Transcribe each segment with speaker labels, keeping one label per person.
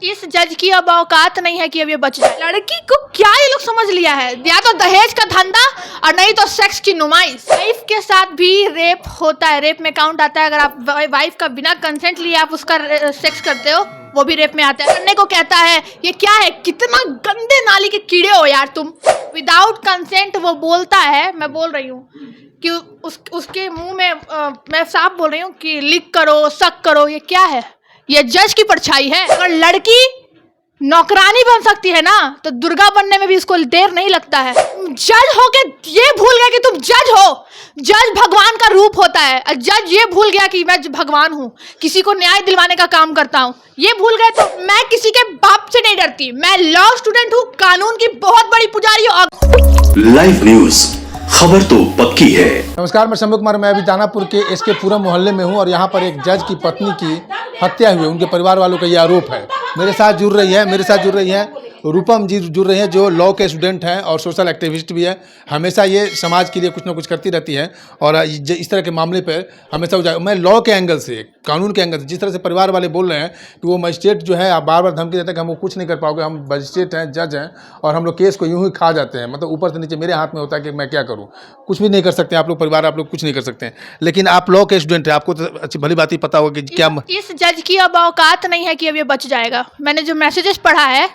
Speaker 1: इस जज की अब औकात नहीं है कि अब ये बच जाए। लड़की को क्या ये लोग समझ लिया है, या तो दहेज का धंधा और नहीं तो सेक्स की नुमाइश। वाइफ के साथ भी रेप होता है, रेप में काउंट आता है। अगर आप वाइफ का बिना कंसेंट लिए आप उसका सेक्स करते हो, वो भी रेप में आता है। करने को कहता है, ये क्या है, कितना गंदे नाली के कीड़े हो यार तुम। विदाउट कंसेंट वो बोलता है, मैं बोल रही हूँ कि उसके मुंह में मैं साफ बोल रही हूँ कि लिक करो, शक करो, ये क्या है? ये जज की परछाई है। अगर लड़की नौकरानी बन सकती है ना, तो दुर्गा बनने में भी इसको देर नहीं लगता है। जज हो के ये भूल गया कि तुम जज हो। जज भगवान का रूप होता है। जज ये भूल गया कि मैं भगवान हूँ, किसी को न्याय दिलवाने का काम करता हूँ, ये भूल गए। तो मैं किसी के बाप से नहीं डरती। मैं लॉ स्टूडेंट हूँ, कानून की बहुत बड़ी पुजारी हूँ।
Speaker 2: लाइव न्यूज, खबर तो पक्की है।
Speaker 3: नमस्कार, मैं शंभू कुमार। मैं अभी दानापुर के इसके पूरा मोहल्ले में हूं और यहां पर एक जज की पत्नी की हत्या हुई है। उनके परिवार वालों का ये आरोप है। मेरे साथ जुड़ रही है रूपम जी जुड़ रही हैं, जो लॉ के स्टूडेंट हैं और सोशल एक्टिविस्ट भी है। हमेशा ये समाज के लिए कुछ ना कुछ करती रहती हैं और इस तरह के मामले पर हमेशा मैं लॉ के एंगल से, कानून के एंगल से, जिस तरह से परिवार वाले बोल रहे हैं कि वो मजिस्ट्रेट जो है, आप बार बार धमकी देते हैं कि हम वो कुछ नहीं कर पाओगे, हम मजिस्ट्रेट हैं, जज हैं और हम लोग केस को यूँ ही खा जाते हैं। मतलब ऊपर से नीचे मेरे हाथ में होता है कि मैं क्या करूँ, कुछ भी नहीं कर सकते आप लोग, परिवार आप लोग कुछ नहीं कर सकते हैं। लेकिन आप लॉ के स्टूडेंट हैं, आपको तो अच्छी भली बात ही पता होगी कि क्या
Speaker 1: इस जज की अब औकात नहीं है कि अब ये बच जाएगा। मैंने जो मैसेजेस पढ़ा है,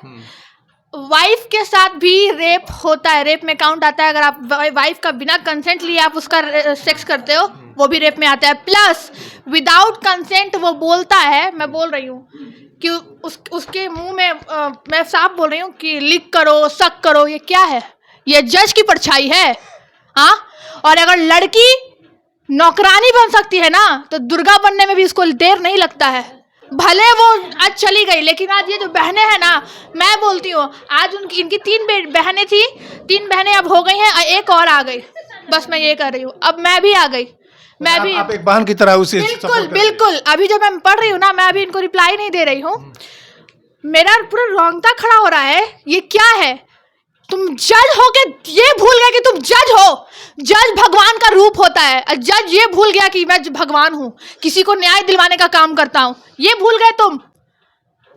Speaker 1: वाइफ के साथ भी रेप होता है, रेप में काउंट आता है। अगर आप वाइफ का बिना कंसेंट लिए आप उसका सेक्स करते हो, वो भी रेप में आता है। प्लस विदाउट कंसेंट वो बोलता है, मैं बोल रही हूँ कि उसके मुंह में मैं साफ बोल रही हूँ कि लिक करो, शक करो, ये क्या है? ये जज की परछाई है। हाँ, और अगर लड़की नौकरानी बन सकती है ना, तो दुर्गा बनने में भी इसको देर नहीं लगता है। भले वो आज चली गई, लेकिन आज ये जो बहनें हैं ना, मैं बोलती हूँ, आज इनकी 3 बहनें थी, 3 बहनें अब हो गई हैं और एक और आ गई। बस मैं ये कर रही हूँ, अब मैं भी आ गई। मैं भी
Speaker 3: आप एक बहन की तरह उसे
Speaker 1: बिल्कुल अभी जो मैं पढ़ रही हूँ ना, मैं अभी इनको रिप्लाई नहीं दे रही हूँ। मेरा पूरा रोंगटा खड़ा हो रहा है। ये क्या है? तुम जज हो के ये भूल गए कि तुम जज हो। जज भगवान का रूप होता है। जज ये भूल गया कि मैं भगवान हूँ, किसी को न्याय दिलवाने का काम करता हूँ, ये भूल गए तुम।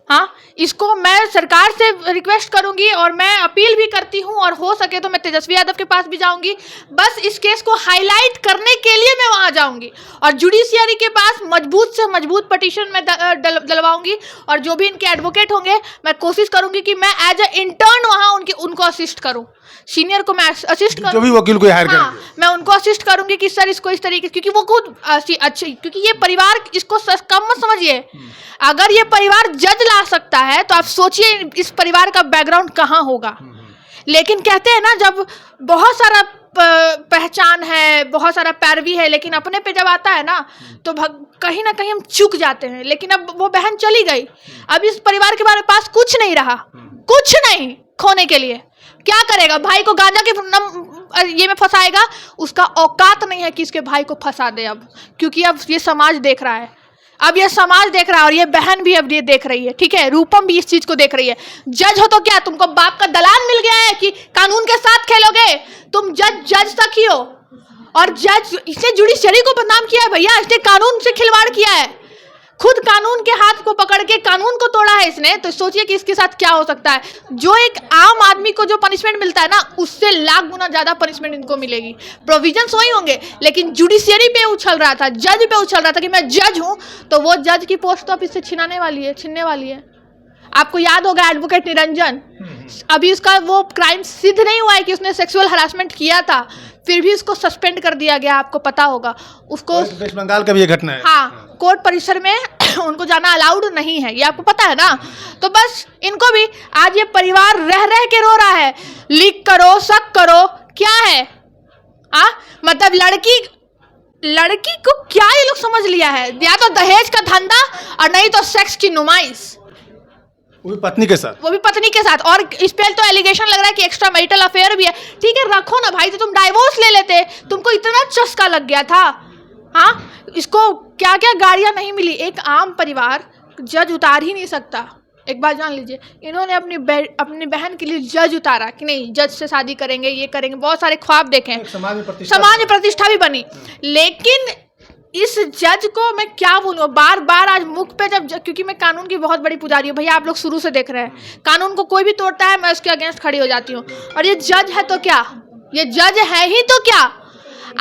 Speaker 1: हाँ, इसको मैं सरकार से रिक्वेस्ट करूंगी और मैं अपील भी करती हूँ, और हो सके तो मैं तेजस्वी यादव के पास भी जाऊंगी। बस इस केस को हाईलाइट करने के लिए मैं वहाँ जाऊंगी और जुडिशियरी के पास मजबूत से मजबूत पटिशन में डलवाऊंगी। और जो भी इनके एडवोकेट होंगे, मैं कोशिश करूंगी कि मैं एज ए इंटर्न वहाँ उनको असिस्ट करूँ। सीनियर को मैं असिस्ट करूँ,
Speaker 3: जो भी वकील को हायर करेंगे,
Speaker 1: मैं उनको असिस्ट करूंगी कि सर इसको इस तरीके, क्योंकि वो खुद अच्छे, क्योंकि ये परिवार, इसको कम मत समझिए। अगर ये परिवार जज ला सकता है तो आप सोचिए इस परिवार का बैकग्राउंड कहाँ होगा। लेकिन कहते हैं ना, जब बहुत सारा पहचान है, बहुत सारा पैरवी है, लेकिन अपने पे जब आता है ना, तो कहीं ना कहीं हम चूक जाते हैं। लेकिन अब वो बहन चली गई, अब इस परिवार के पास कुछ नहीं रहा, कुछ नहीं खोने के लिए। क्या करेगा? भाई को गांजा के ये में फंसाएगा। उसका औकात नहीं है कि इसके भाई को फंसा दे अब, क्योंकि अब ये समाज देख रहा है। अब ये समाज देख रहा है और ये बहन भी अब ये देख रही है। ठीक है, रूपम भी इस चीज को देख रही है। जज हो तो क्या तुमको बाप का दलान मिल गया है कि कानून के साथ खेलोगे? तुम जज तक ही हो, और जज इसने जुडिशरी को बदनाम किया है भैया। इसने कानून से खिलवाड़ किया है, खुद कानून के हाथ को पकड़ के कानून को तोड़ा है इसने। तो सोचिए कि इसके साथ क्या हो सकता है। जो एक आम आदमी को जो पनिशमेंट मिलता है ना, उससे लाख गुना ज्यादा पनिशमेंट इनको मिलेगी। प्रोविजंस वही होंगे, लेकिन जुडिशियरी पे उछल रहा था, जज पे उछल रहा था कि मैं जज हूं, तो वो जज की पोस्ट तो अब इससे छीनने वाली है। आपको याद होगा एडवोकेट निरंजन, अभी उसका वो क्राइम सिद्ध नहीं हुआ है कि उसने सेक्सुअल हरासमेंट किया था, फिर भी उसको सस्पेंड कर दिया गया। आपको पता होगा उसको,
Speaker 3: वेस्ट बंगाल का भी ये घटना है।
Speaker 1: हाँ, कोर्ट परिसर में उनको जाना अलाउड नहीं है, ये आपको पता है ना। तो बस इनको भी आज ये परिवार रह के रो रहा है, लीक करो, शक करो, क्या है? मतलब लड़की को क्या ये लोग समझ लिया है, या तो दहेज का धंधा और नहीं तो सेक्स की नुमाइश,
Speaker 3: वो भी पत्नी के साथ। और इस पे तो एलिगेशन लग रहा है कि एक्स्ट्रा मैरिटल अफेयर भी है। ठीक है, रखो ना भाई, तो तुम डाइवोर्स ले लेते, तुमको इतना चस्का लग गया था। हाँ, इसको क्या क्या गाड़ियां नहीं मिली। एक आम परिवार जज उतार ही नहीं सकता। एक बात जान लीजिए, इन्होंने अपनी बहन के लिए जज उतारा कि नहीं, जज से शादी करेंगे, ये करेंगे, बहुत सारे ख्वाब देखे, समाज में प्रतिष्ठा भी बनी। लेकिन
Speaker 1: इस जज को मैं क्या बोलूँ, बार बार आज मुख पे क्योंकि मैं कानून की बहुत बड़ी पुजारी हूँ भैया, आप लोग शुरू से देख रहे हैं, कानून को कोई भी तोड़ता है मैं उसके अगेंस्ट खड़ी हो जाती हूँ। और ये जज है तो क्या, ये जज है ही तो क्या,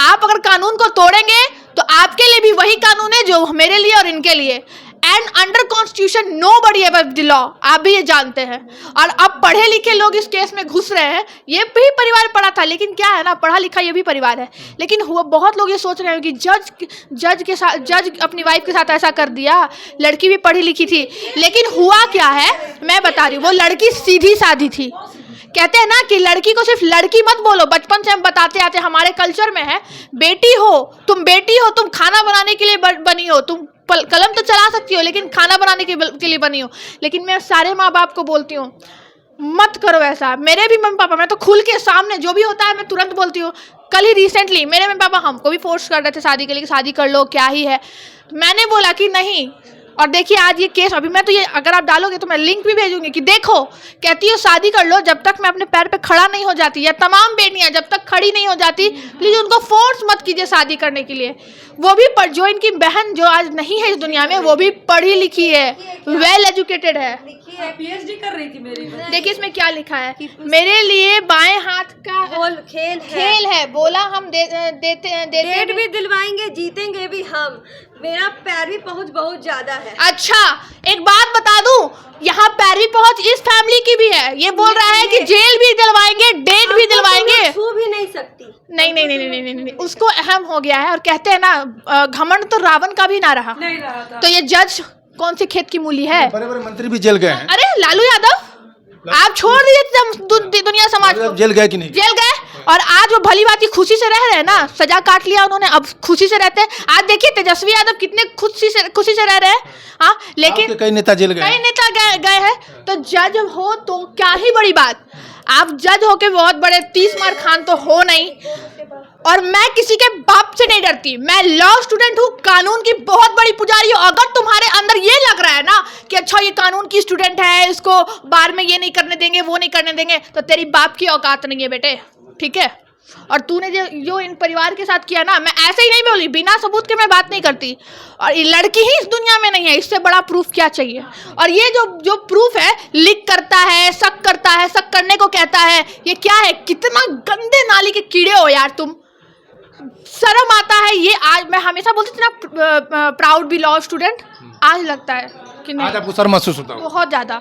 Speaker 1: आप अगर कानून को तोड़ेंगे तो आपके लिए भी वही कानून है जो मेरे लिए और इनके लिए। And under constitution nobody ever the law, आप भी ये जानते हैं। और अब पढ़े लिखे लोग इस केस में घुस रहे हैं, ये भी परिवार पढ़ा था, लेकिन क्या है ना, पढ़ा लिखा ये भी परिवार है, लेकिन हुआ बहुत लोग ये सोच रहे हैं कि जज अपनी वाइफ के साथ ऐसा कर दिया, लड़की भी पढ़ी लिखी थी, लेकिन हुआ क्या है मैं बता रही हूँ, वो लड़की सीधी साधी थी। कहते हैं ना कि लड़की को सिर्फ लड़की मत बोलो, बचपन से हम बताते आते, हमारे कल्चर में है बेटी हो, तुम खाना बनाने के लिए बनी हो, तुम कलम तो चला सकती हो लेकिन खाना बनाने के लिए बनी हो। लेकिन मैं सारे माँ बाप को बोलती हूँ मत करो ऐसा। मेरे भी मम्मी पापा, मैं तो खुल के सामने जो भी होता है मैं तुरंत बोलती हूँ। कल ही रिसेंटली मेरे मम्मी पापा हमको भी फोर्स कर रहे थे शादी के लिए, शादी कर लो क्या ही है, मैंने बोला कि नहीं। और देखिए आज ये केस, अभी मैं तो ये अगर आप डालोगे तो मैं लिंक भी भेजूंगी कि देखो, कहती हो शादी कर लो, जब तक मैं अपने पैर पे खड़ा नहीं हो जाती, या तमाम बेटियां जब तक खड़ी नहीं हो जाती, प्लीज उनको फोर्स मत कीजिए शादी करने के लिए। वो भी जो इनकी बहन जो आज नहीं है इस दुनिया में, वो भी पढ़ी लिखी है, वेल एजुकेटेड है,
Speaker 4: पीएचडी कर रही थी मेरी।
Speaker 1: देखिए इसमें क्या लिखा है, मेरे लिए बाएं हाथ का खेल है, बोला हम देते
Speaker 4: डेट भी दिलवाएंगे, जीतेंगे भी हम, मेरा पैरवी पहुंच बहुत ज्यादा है।
Speaker 1: अच्छा एक बात बता दूं, यहाँ पैरवी पहुंच इस फैमिली की भी है। ये बोल रहा है कि जेल भी दिलवाएंगे, डेट भी दिलवाएंगे,
Speaker 4: छू भी नहीं सकती।
Speaker 1: नहीं, उसको अहम हो गया है। और कहते हैं ना घमंड तो रावण का भी ना रहा,
Speaker 4: नहीं रहा था।
Speaker 1: तो ये जज कौन से खेत की मूली है।
Speaker 3: बड़े बड़े मंत्री भी जेल गए हैं।
Speaker 1: अरे लालू यादव आप छोड़ दीजिए दुनिया समाज को,
Speaker 3: जेल गए कि नहीं?
Speaker 1: जेल गए, और आज वो भली बात खुशी से रह रहे हैं ना, सजा काट लिया उन्होंने, अब खुशी से रहते हैं। आज देखिए तेजस्वी यादव कितने खुशी से रह रहे हैं। हाँ लेकिन
Speaker 3: कई नेता जेल गए,
Speaker 1: कई नेता गए हैं। तो जज हो तो क्या ही बड़ी बात, आप जज हो के बहुत बड़े 30 मार खान तो हो नहीं। और मैं किसी के बाप से नहीं डरती, मैं लॉ स्टूडेंट हूँ, कानून की बहुत बड़ी पुजारी हूँ। अगर तुम्हारे अंदर ये लग रहा है ना कि अच्छा ये कानून की स्टूडेंट है, इसको बार में ये नहीं करने देंगे वो नहीं करने देंगे, तो तेरी बाप की औकात नहीं है बेटे, ठीक है। और तूने जो इन परिवार के साथ किया ना, मैं ऐसे ही नहीं बोली, बिना सबूत के मैं बात नहीं करती। और ये लड़की ही इस दुनिया में नहीं है, इससे बड़ा प्रूफ क्या चाहिए। और ये जो प्रूफ है, लिक करता है, शक करता है, शक करने को कहता है, ये क्या है, कितना गंदे नाली के कीड़े हो यार तुम, शर्म आता है। ये आज मैं हमेशा बोलती थी ना प्राउड बी लॉ स्टूडेंट, आज लगता है कि नहीं,
Speaker 3: आज आपको शर्म महसूस होता है
Speaker 1: बहुत ज़्यादा,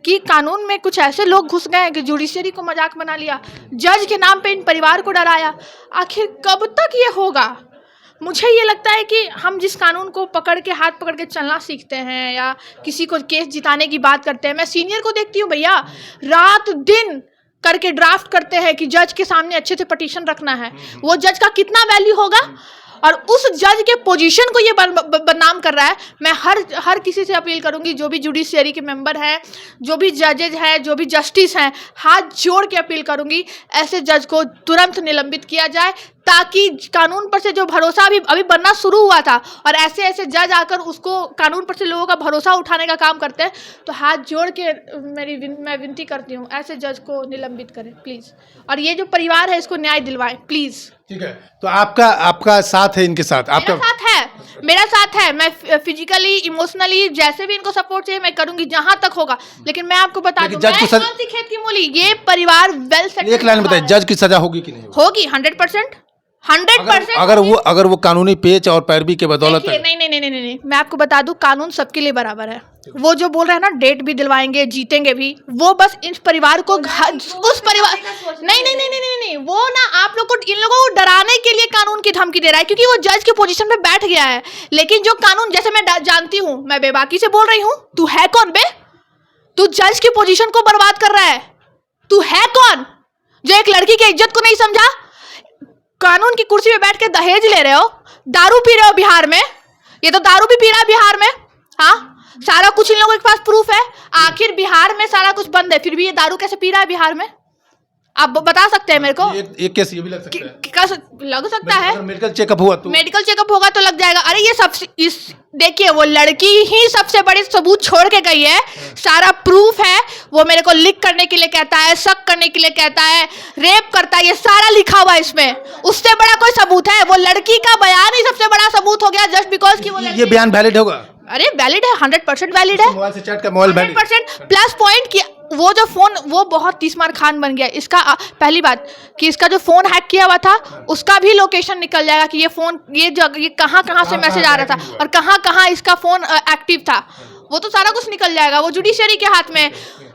Speaker 1: कि कानून में कुछ ऐसे लोग घुस गए कि जुडिशरी को मजाक बना लिया, जज के नाम पे इन परिवार को डराया। आखिर कब तक ये होगा। मुझे ये लगता है कि हम जिस कानून को पकड़ के हाथ पकड़ के चलना सीखते हैं या किसी को केस जिताने की बात करते हैं, मैं सीनियर को देखती हूँ भैया रात दिन करके ड्राफ्ट करते हैं कि जज के सामने अच्छे से पटिशन रखना है, वो जज का कितना वैल्यू होगा। और उस जज के पोजीशन को ये बदनाम कर रहा है। मैं हर किसी से अपील करूंगी, जो भी जुडिशियरी के मेंबर हैं, जो भी जजेज हैं, जो भी जस्टिस हैं, हाथ जोड़ के अपील करूंगी ऐसे जज को तुरंत निलंबित किया जाए, ताकि कानून पर से जो भरोसा अभी बनना शुरू हुआ था, और ऐसे जज आकर उसको कानून पर से लोगों का भरोसा उठाने का काम करते हैं, तो हाथ जोड़ के मैं विनती करती हूँ ऐसे जज को निलंबित करें प्लीज़। और ये जो परिवार है इसको न्याय दिलवाएं प्लीज़।
Speaker 3: ठीक है, तो आपका साथ है इनके साथ, आपका
Speaker 1: मेरा साथ है। मैं फिजिकली इमोशनली जैसे भी इनको सपोर्ट चाहिए मैं करूंगी जहां तक होगा। लेकिन मैं आपको बता दूं, मैं कौन सी खेत की मूली, ये परिवार वेल सेटल्ड।
Speaker 3: एक लाइन बताइए, जज की सजा होगी कि नहीं
Speaker 1: होगी? 100%।
Speaker 3: अगर वो कानूनी पेच और पैरवी के बदौलत है।
Speaker 1: नहीं, मैं आपको बता दूं कानून सबके लिए बराबर है। वो जो बोल रहे हैं ना डेट भी दिलवाएंगे जीतेंगे भी, वो बस इस परिवार को उस परिवार नहीं, वो ना आप लोग को, इन लोगों को डराने के लिए कानून की धमकी दे रहा है, क्योंकि वो जज की पोजीशन पे बैठ गया है। लेकिन जो कानून, जैसे मैं जानती हूँ, मैं बेबाकी से बोल रही हूँ, तू है कौन बे? तू जज की पोजीशन को बर्बाद कर रहा है। तू है कौन जो एक लड़की की इज्जत को नहीं समझा? कानून की कुर्सी पे बैठ के दहेज ले रहे हो, दारू पी रहे हो बिहार में, ये तो दारू भी पी रहा है बिहार में। हाँ, सारा कुछ इन लोगों के पास प्रूफ है। आखिर बिहार में सारा कुछ बंद है, फिर भी ये दारू कैसे पी रहा है बिहार में? आप बता सकते हैं मेरे को?
Speaker 3: एक केस ये भी लग सकता है,
Speaker 1: लग सकता है।
Speaker 3: अगर मेडिकल चेकअप हुआ तो
Speaker 1: मेडिकल चेकअप होगा तो लग जाएगा। अरे ये सब इस देखिए, वो लड़की ही सबसे बड़ी सबूत छोड़ के गई है, सारा प्रूफ है। वो मेरे को लिख करने के लिए कहता है, शक करने के लिए कहता है, रेप करता है, ये सारा लिखा हुआ है इसमें। उससे बड़ा कोई सबूत है? वो लड़की का बयान ही सबसे बड़ा सबूत हो गया, जस्ट बिकॉज कि वो
Speaker 3: ये बयान वैलिड होगा?
Speaker 1: अरे वैलिड है, 100% वैलिड है।
Speaker 3: मोबाइल से चैट का मोबाइल वैलिड
Speaker 1: 100% प्लस पॉइंट कि वो जो फोन वो बहुत तीसमार खान बन गया। इसका पहली बात कि इसका जो फोन हैक किया हुआ था उसका भी लोकेशन निकल जाएगा कि ये फोन ये कहाँ से मैसेज आ रहा था और कहाँ इसका फोन एक्टिव था, वो तो सारा कुछ निकल जाएगा। वो जुडिशरी के हाथ में,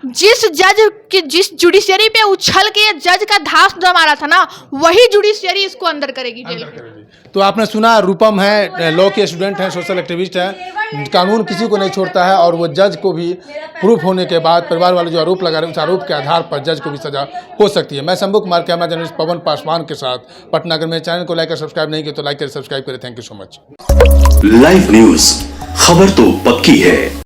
Speaker 1: जिस जुडिशरी पे उछल के जज का धास जमा रहा था ना, वही जुडिशरी इसको अंदर करेगी जेल में।
Speaker 3: तो आपने सुना, रूपम है, लॉ के स्टूडेंट हैं, सोशल एक्टिविस्ट हैं, कानून किसी को नहीं छोड़ता है। और वो जज को भी प्रूफ होने के बाद परिवार वाले जो आरोप लगा रहे हैं उस आरोप के आधार पर जज को भी सजा हो सकती है। मैं शंभू कुमार, कैमरा जर्नलिस्ट पवन पासवान के साथ पटना। अगर मेरे चैनल को लाइक और सब्सक्राइब नहीं किया तो लाइक करें, सब्सक्राइब करें। Thank you so much.
Speaker 2: Live news, खबर तो पक्की है।